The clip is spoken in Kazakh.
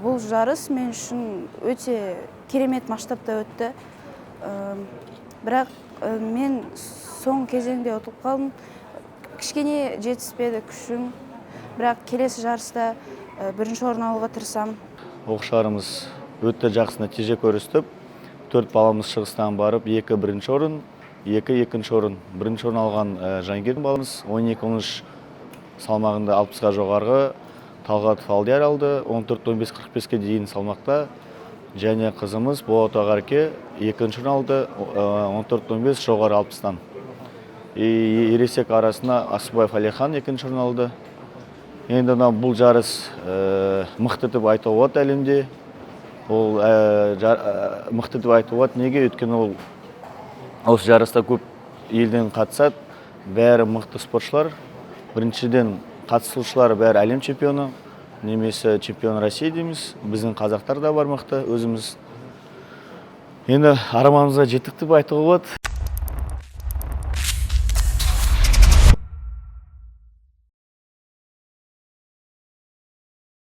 бұл жарыс мен үшін өте керемет масштабта өтті. Бірақ мен соң кезеңде ұтылып қалдым. Кішкене жетіспеді күшім. Бірақ келесі жарыста бірінші орын алуға тырысамын. Оқушыларымыз өте жақсы нәтиже көрсетіп, 4 баламыз шығыстан барып, 2 бірінші орын, 2 екінші орын. Бірінші орын алған Жангер баламыз 12-13 салмағында 60-ға жоғарғы, Талғатов Алдияр алды, 14-15-45-ке дейін салмақта. Және қызымыз Болат Ағарке 2-ші орын алды, 14-15 жоғары 60-тан. Ересек арасында Асыбаев Алихан 2-ші орын алды. Енді бұл жарыс мықты деп айтуға болады әлемде. Ол мықты деп айтуға болады. Неге? Өйткені ол осы жарыста көп елден қатысады. Бәрі мықты спортшылар. Біріншіден қатысушылар бәрі әлем чемпионы, немесе чемпион Россия дейміз. Біздің қазақтар да бар мықты өзіміз. Енді арманымызға жеттік деп айтуға болады.